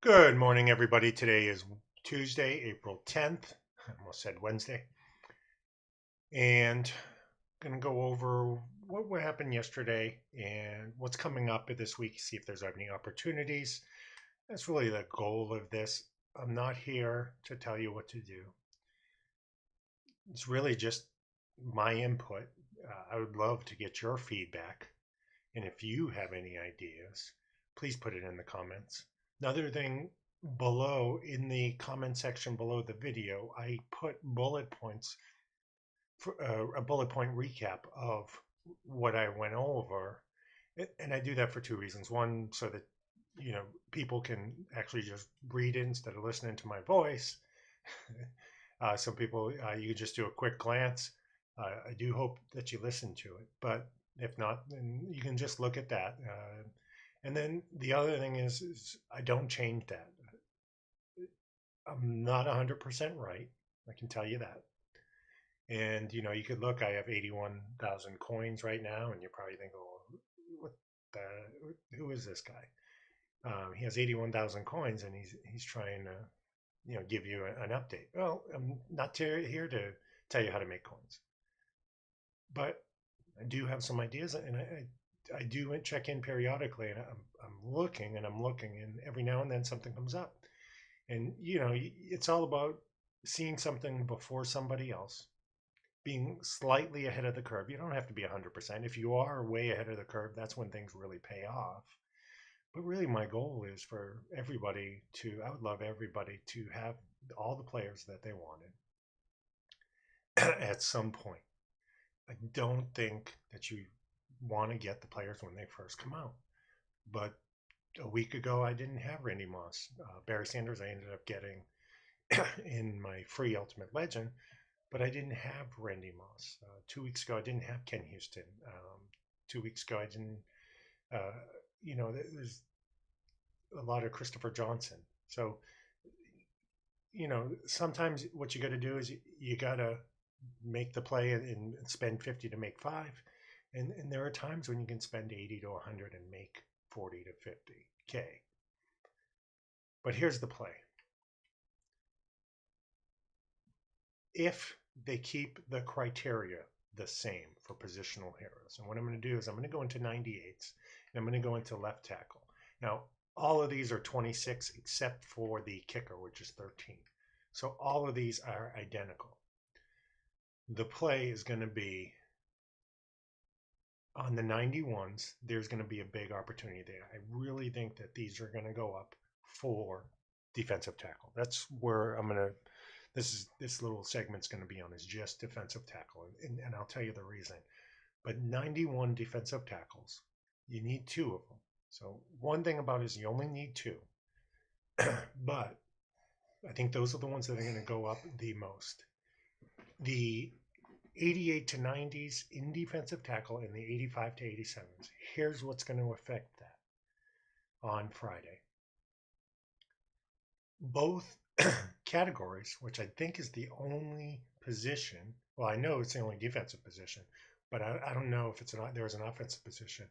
Good morning, everybody. Today is Tuesday, April 10th. I almost said Wednesday. And I'm going to go over what happened yesterday and what's coming up this week, see if there's any opportunities. That's really the goal of this. I'm not here to tell you what to do. It's really just my input. I would love to get your feedback. And if you have any ideas, please put it in the comments. Another thing, below in the comment section below the video, I put bullet points for a bullet point recap of what I went over. And I do that for two reasons. One, so that people can actually just read it instead of listening to my voice. Some people, you can just do a quick glance. I do hope that you listen to it, but if not, then you can just look at that. And then the other thing is I don't change that. I'm not 100% right. I can tell you that. And you could look. I have 81,000 coins right now, and you're probably thinking, "Well, what who is this guy?" He has 81,000 coins, and he's trying to, give you an update. Well, I'm not here to tell you how to make coins, but I do have some ideas, and I do check in periodically, and I'm looking, and every now and then something comes up. And it's all about seeing something before somebody else, being slightly ahead of the curve. You don't have to be 100%. If you are way ahead of the curve, that's when things really pay off. But really, my goal is for everybody I would love everybody to have all the players that they wanted at some point. I don't think that you want to get the players when they first come out. But a week ago, I didn't have Randy Moss. Barry Sanders, I ended up getting in my free Ultimate Legend, but I didn't have Randy Moss. 2 weeks ago, I didn't have Ken Houston. 2 weeks ago, I didn't, there's a lot of Christopher Johnson. So, sometimes what you got to do is you got to make the play and spend 50 to make 5. And there are times when you can spend 80 to 100 and make 40 to 50K. But here's the play. If they keep the criteria the same for positional heroes, and what I'm going to do is I'm going to go into 98s, and I'm going to go into left tackle. Now, all of these are 26 except for the kicker, which is 13. So all of these are identical. The play is going to be on the 91s. There's going to be a big opportunity there. I really think that these are going to go up for defensive tackle. That's where I'm going to, this little segment's going to be on, is just defensive tackle. And I'll tell you the reason. But 91 defensive tackles, you need 2 of them. So one thing about it is you only need 2. But I think those are the ones that are going to go up the most. The 88 to 90s in defensive tackle and the 85 to 87s. Here's what's going to affect that on Friday. Both categories, which I think is the only position, well, I know it's the only defensive position, but I don't know if there's an offensive position,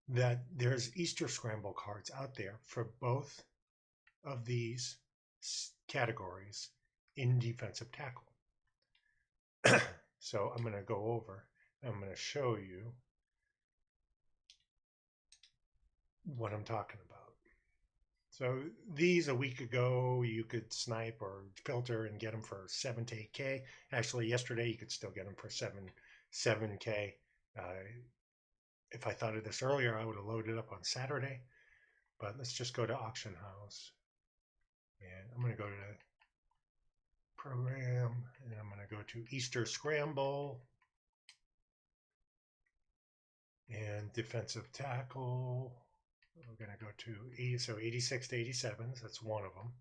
that there's Easter Scramble cards out there for both of these categories in defensive tackle. So I'm going to go over, I'm going to show you what I'm talking about. So these, a week ago, you could snipe or filter and get them for 7 to 8K. Actually, yesterday you could still get them for 7K. If I thought of this earlier, I would have loaded up on Saturday. But let's just go to Auction House. And I'm going to go to Program, and I'm going to go to Easter Scramble. And defensive tackle. We're going to go to 86 to 87s. That's one of them.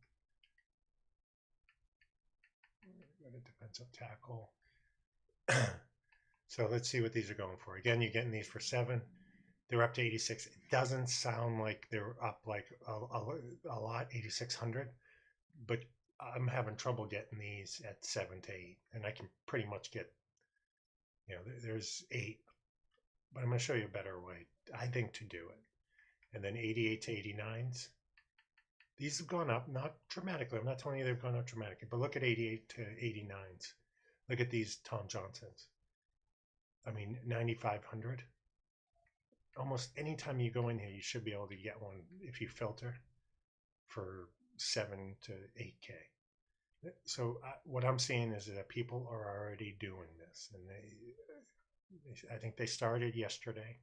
Go to defensive tackle. So let's see what these are going for. Again, you're getting these for 7. They're up to 86. It doesn't sound like they're up like a lot, 8,600, but I'm having trouble getting these at 7 to 8, and I can pretty much get, there's 8, but I'm going to show you a better way, I think, to do it. And then 88 to 89s. These have gone up, not dramatically. I'm not telling you they've gone up dramatically, but look at 88 to 89s. Look at these Tom Johnsons. I mean, 9,500. Almost anytime you go in here, you should be able to get one if you filter for 7 to 8K. So what I'm seeing is that people are already doing this, and I think they started yesterday.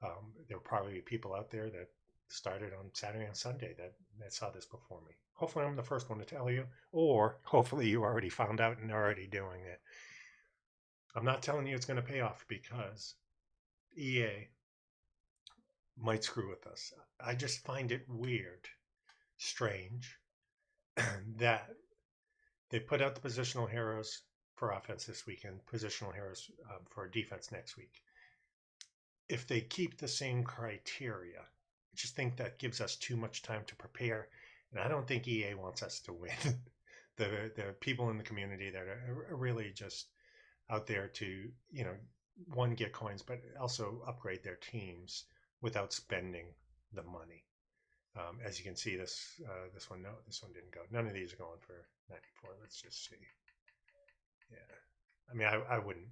There will probably be people out there that started on Saturday and Sunday that saw this before me. Hopefully, I'm the first one to tell you, or hopefully you already found out and are already doing it. I'm not telling you it's going to pay off because EA might screw with us. I just find it weird, strange, that they put out the positional heroes for offense this weekend, positional heroes for defense next week. If they keep the same criteria, I just think that gives us too much time to prepare. And I don't think EA wants us to win. the people in the community that are really just out there to, one, get coins, but also upgrade their teams without spending the money. As you can see, this one didn't go. None of these are going for 94. Let's just see. Yeah, I mean, I wouldn't.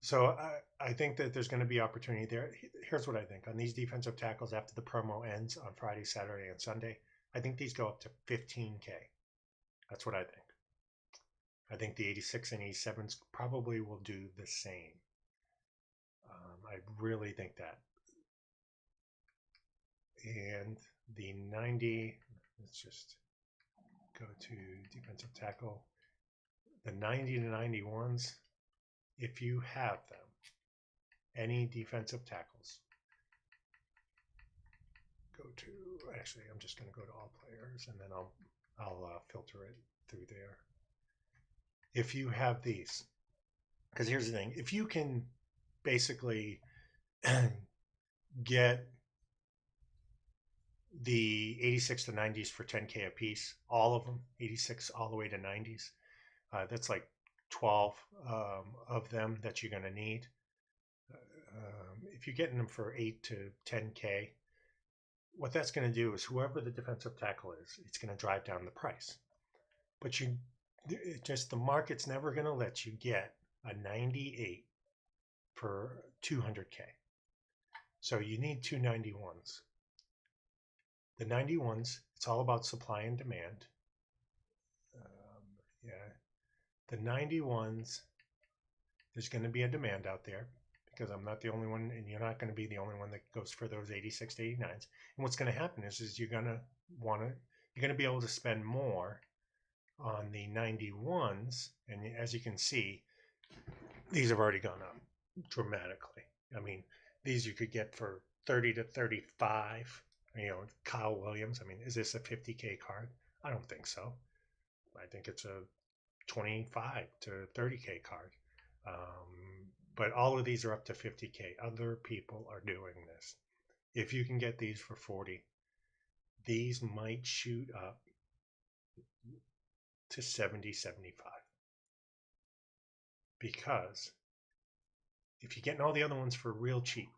So I think that there's going to be opportunity there. Here's what I think on these defensive tackles after the promo ends on Friday, Saturday, and Sunday. I think these go up to 15K. That's what I think. I think the 86 and 87s probably will do the same. I really think that. And the 90, let's just go to defensive tackle. The 90 to 91s, if you have them, any defensive tackles, go to, actually, I'm just going to go to all players, and then I'll filter it through there. If you have these, because here's the thing, if you can basically get the 86 to 90s for 10K a piece, all of them, 86 all the way to 90s, that's like 12 of them that you're going to need. If you're getting them for 8 to 10K, what that's going to do is whoever the defensive tackle is, it's going to drive down the price. But the market's never going to let you get a 98 for 200K. So you need two 91s. The 91s, it's all about supply and demand. The 91s, there's going to be a demand out there because I'm not the only one, and you're not going to be the only one that goes for those 86 to 89s. And what's going to happen is you're going to be able to spend more on the 91s, and as you can see, these have already gone up dramatically. I mean, these you could get for 30 to 35. Kyle Williams. I mean, is this a 50K card? I don't think so. I think it's a 25 to 30K card. But all of these are up to 50K. Other people are doing this. If you can get these for 40, these might shoot up to 70, 75. Because if you're getting all the other ones for real cheap,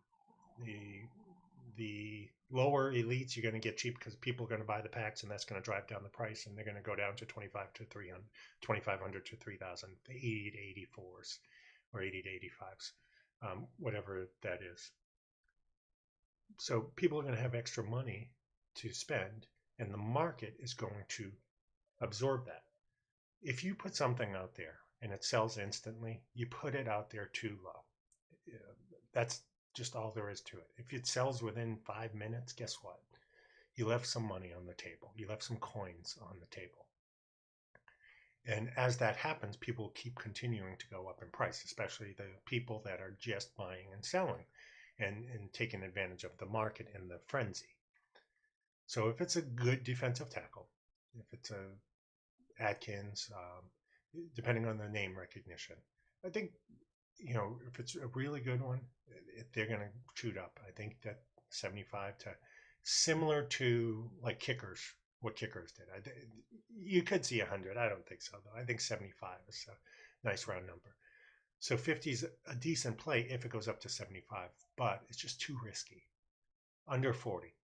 the lower elites you're going to get cheap because people are going to buy the packs, and that's going to drive down the price, and they're going to go down to 25 to 300, 2,500 to 3,000, the 80 to 84s or 80 to 85s, whatever that is. So people are going to have extra money to spend, and the market is going to absorb that. If you put something out there and it sells instantly, you put it out there too low. That's just all there is to it. If it sells within 5 minutes, guess what? You left some money on the table. You left some coins on the table. And as that happens, people keep continuing to go up in price, especially the people that are just buying and selling and taking advantage of the market and the frenzy. So if it's a good defensive tackle, if it's a Atkins, depending on the name recognition, I think, if it's a really good one, they're going to shoot up. I think that 75 to similar to like kickers, what kickers did. You could see 100. I don't think so, though. I think 75 is a nice round number. So 50 is a decent play if it goes up to 75, but it's just too risky. Under 40.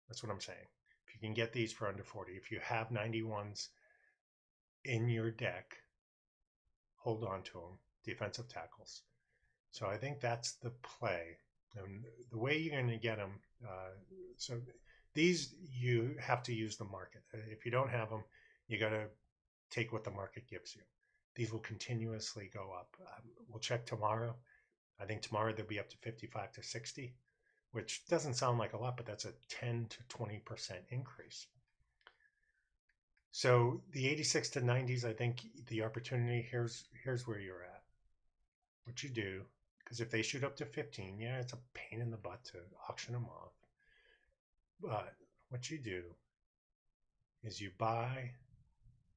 That's what I'm saying. you can get these for under 40, if you have 91s in your deck, hold on to them, defensive tackles. So I think that's the play. And the way you're going to get them, so these you have to use the market. If you don't have them, you got to take what the market gives you. These will continuously go up. We'll check tomorrow. I think tomorrow they'll be up to 55 to 60, which doesn't sound like a lot, but that's a 10 to 20% increase. So the 86 to 90s, I think the opportunity, here's where you're at. What you do, because if they shoot up to 15, yeah, it's a pain in the butt to auction them off. But what you do is you buy,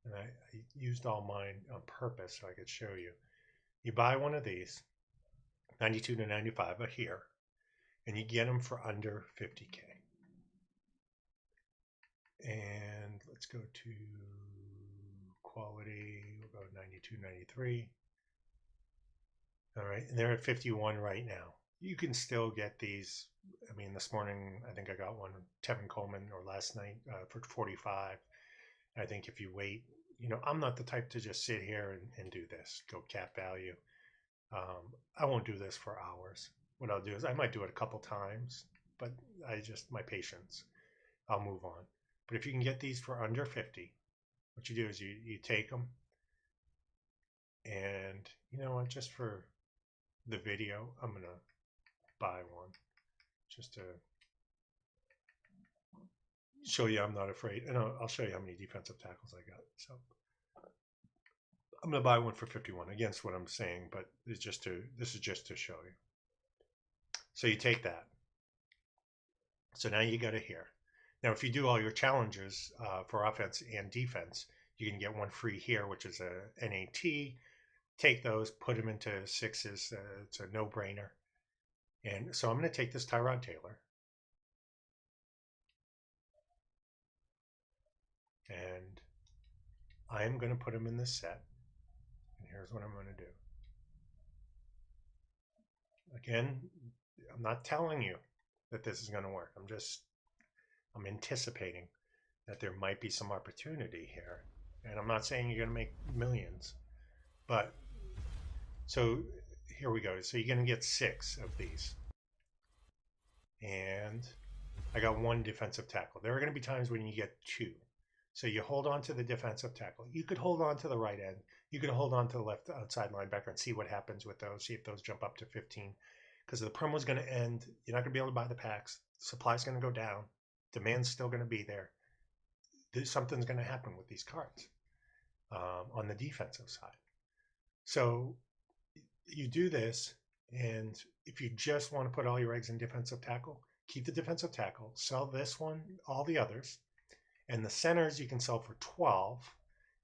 and I used all mine on purpose so I could show you. You buy one of these, 92 to 95 a here, and you get them for under 50K. And let's go to quality, we'll go 92, 93. All right, and they're at 51 right now. You can still get these. I mean, this morning, I think I got one, Tevin Coleman, or last night for 45. I think if you wait, I'm not the type to just sit here and do this, go cap value. I won't do this for hours. What I'll do is I might do it a couple times, but my patience, I'll move on. But if you can get these for under 50, what you do is you take them, and you know what, just for the video, I'm going to buy one just to show you I'm not afraid. And I'll show you how many defensive tackles I got. So I'm going to buy one for 51 against what I'm saying, but this is just to show you. So you take that. So now you got it here. Now, if you do all your challenges for offense and defense, you can get one free here, which is a NAT. Take those, put them into sixes. It's a no-brainer. And so I'm going to take this Tyrod Taylor. And I am going to put him in this set. And here's what I'm going to do. Again, I'm not telling you that this is going to work. I'm anticipating that there might be some opportunity here. And I'm not saying you're going to make millions. But, so here we go. So you're going to get 6 of these. And I got 1 defensive tackle. There are going to be times when you get 2. So you hold on to the defensive tackle. You could hold on to the right end. You could hold on to the left outside linebacker and see what happens with those. See if those jump up to 15. Because the promo is going to end. You're not going to be able to buy the packs. Supply's going to go down. Demand's still going to be there. Something's going to happen with these cards on the defensive side. So you do this, and if you just want to put all your eggs in defensive tackle, keep the defensive tackle, sell this one, all the others, and the centers you can sell for 12,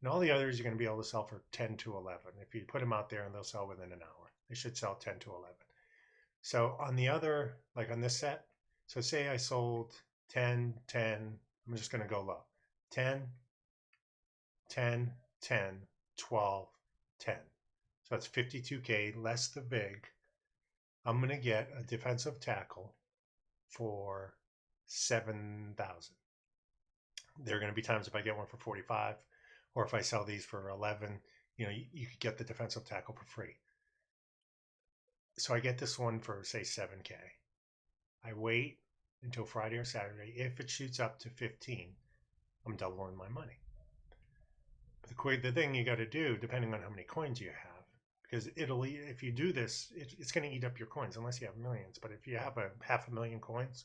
and all the others you're going to be able to sell for 10 to 11. If you put them out there, and they'll sell within an hour. They should sell 10 to 11. So on the other, like on this set, so say I sold 10, 10, I'm just going to go low. 10, 10, 10, 12, 10. So that's 52K less the vig. I'm going to get a defensive tackle for 7,000. There are going to be times if I get one for 45, or if I sell these for 11, you could get the defensive tackle for free. So I get this one for, say, 7K. I wait until Friday or Saturday. If it shoots up to 15, I'm doubling my money. But the thing you got to do, depending on how many coins you have, because if you do this, it's going to eat up your coins unless you have millions. But if you have a 500,000 coins,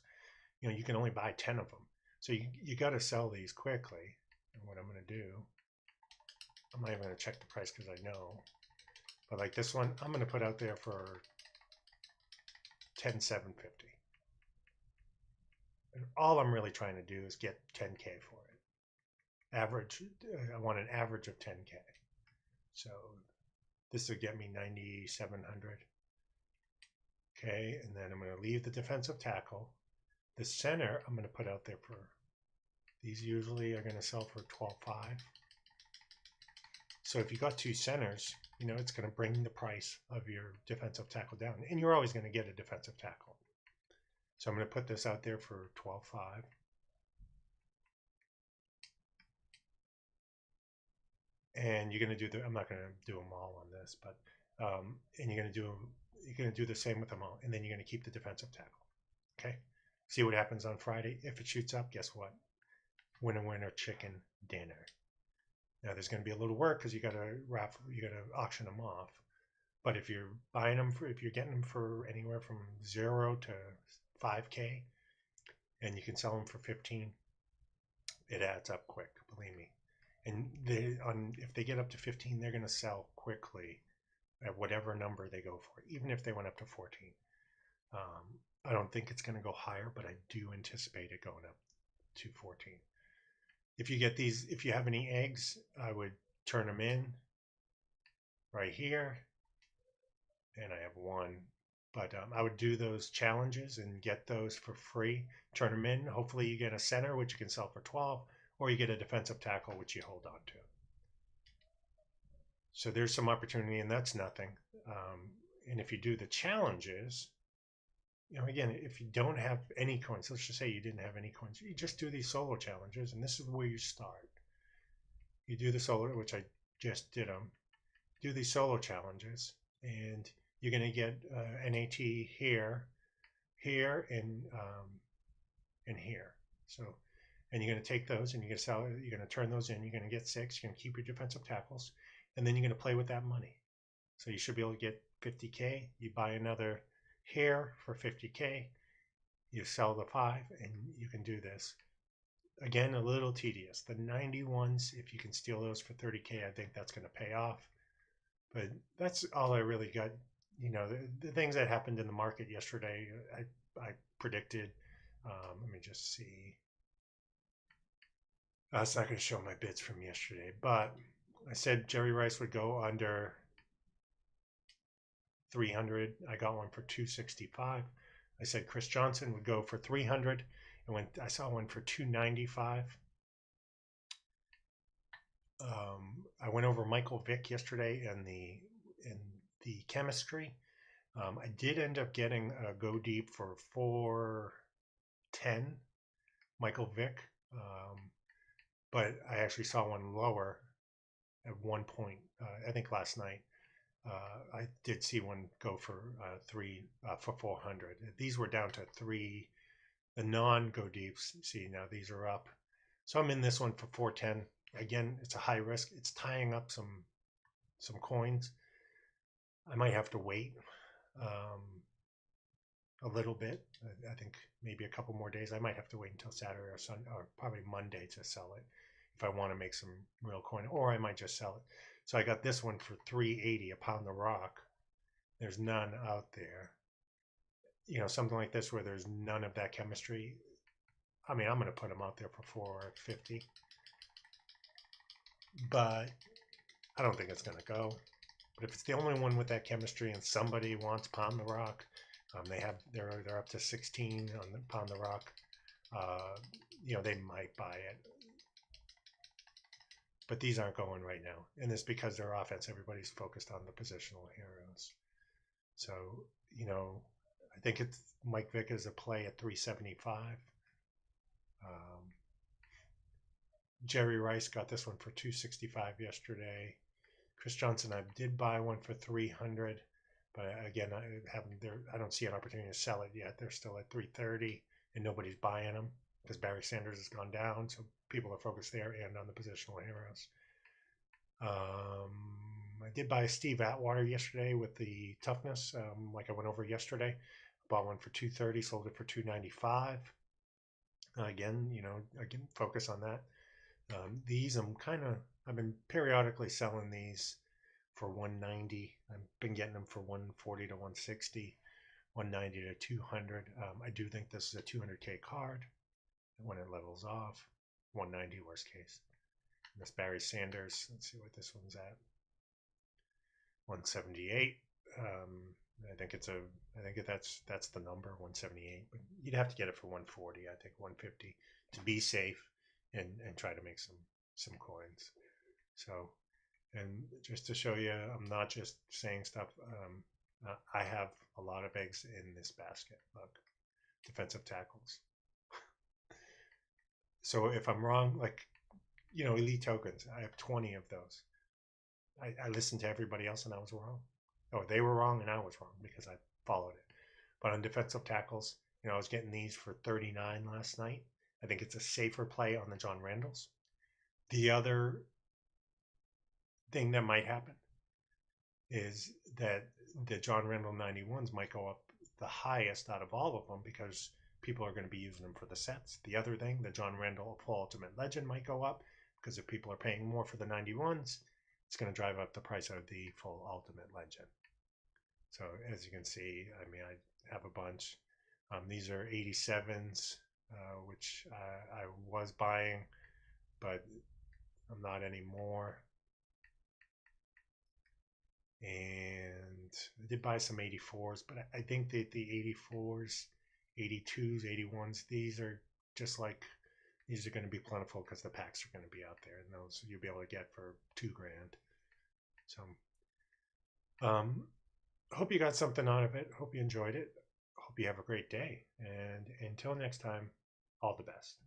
you can only buy 10 of them. So you got to sell these quickly. And what I'm going to do, I'm not even going to check the price because I know. But like this one, I'm going to put out there for 10,750. And all I'm really trying to do is get 10K for it. Average, I want an average of 10K. So this will get me 9,700. Okay, and then I'm going to leave the defensive tackle. The center, I'm going to put out there for, these usually are going to sell for 12.5. So if you got 2 centers, it's going to bring the price of your defensive tackle down. And you're always going to get a defensive tackle. So I'm going to put this out there for 12.5. and you're going to do the, I'm not going to do them all on this, but and you're going to do the same with them all, and then you're going to keep the defensive tackle. Okay, see what happens on Friday. If it shoots up, guess what? Winner chicken dinner. Now there's going to be a little work because you got to auction them off. But if you're buying them if you're getting them for anywhere from 0 to 5K, and you can sell them for 15, it adds up quick. Believe me. And if they get up to 15, they're going to sell quickly at whatever number they go for, even if they went up to 14. I don't think it's going to go higher, but I do anticipate it going up to 14. If you get these, if you have any eggs, I would turn them in right here. And I have one, but I would do those challenges and get those for free. Turn them in. Hopefully you get a center, which you can sell for 12, or you get a defensive tackle, which you hold on to. So there's some opportunity, and that's nothing. And if you do the challenges, again, if you don't have any coins, let's just say you didn't have any coins, you just do these solo challenges, and this is where you start. You do the solo, which I just did them. Do these solo challenges, and you're going to get NAT here, and here. So, and you're going to take those, and you're going to turn those in. You're going to get 6. You're going to keep your defensive tackles, and then you're going to play with that money. So you should be able to get 50K. You buy another hair for 50K. You sell the 5, and you can do this. Again, a little tedious. The 91s, if you can steal those for 30K, I think that's going to pay off. But that's all I really got. The things that happened in the market yesterday, I predicted. Let me just see. It's not going to show my bids from yesterday, but I said Jerry Rice would go under 300. I got one for 265. I said Chris Johnson would go for 300, and I saw one for 295. I went over Michael Vick yesterday in the chemistry. I did end up getting a go deep for 410 Michael Vick, but I actually saw one lower at one point. I think last night I did see one go for 400. These were down to 3. The non go deeps. See, now these are up. So I'm in this one for 410. Again, it's a high risk. It's tying up some coins. I might have to wait a little bit. I think maybe a couple more days. I might have to wait until Saturday or Sunday, or probably Monday to sell it if I want to make some real coin, or I might just sell it. So I got this one for 380 a pound the rock. There's none out there. Something like this where there's none of that chemistry. I mean, I'm going to put them out there for 450. But I don't think it's going to go. But if it's the only one with that chemistry and somebody wants Pound the Rock, they're up to 16 on the Pound the Rock. They might buy it. But these aren't going right now. And it's because their offense, everybody's focused on the positional heroes. So, I think it's Mike Vick is a play at 375. Jerry Rice got this one for 265 yesterday. Chris Johnson, I did buy one for 300, but again, I don't see an opportunity to sell it yet. They're still at 330, and nobody's buying them because Barry Sanders has gone down, so people are focused there and on the positional heroes. I did buy Steve Atwater yesterday with the toughness, like I went over yesterday. Bought one for 230, sold it for 295. Again, focus on that. These I've been periodically selling these for 190. I've been getting them for 140 to 160, 190 to 200. I do think this is a 200K card when it levels off. 190 worst case. And this Barry Sanders. Let's see what this one's at. 178. I think that's the number, 178. But you'd have to get it for 140. I think 150 to be safe and try to make some coins. So, and just to show you, I'm not just saying stuff. I have a lot of eggs in this basket. Look, defensive tackles. So if I'm wrong, elite tokens, I have 20 of those. I listened to everybody else and I was wrong. Oh, they were wrong and I was wrong because I followed it. But on defensive tackles, I was getting these for 39 last night. I think it's a safer play on the John Randalls. The other thing that might happen is that the John Randall 91s might go up the highest out of all of them because people are going to be using them for the sets. The other thing, the John Randall Full Ultimate Legend might go up because if people are paying more for the 91s, it's going to drive up the price of the Full Ultimate Legend. So as you can see, I have a bunch. These are 87s, which I was buying, but I'm not anymore. And I did buy some 84s, but I think that the 84s, 82s, 81s, these are going to be plentiful because the packs are going to be out there, and those you'll be able to get for $2,000. So, hope you got something out of it. Hope you enjoyed it. Hope you have a great day. And until next time, all the best.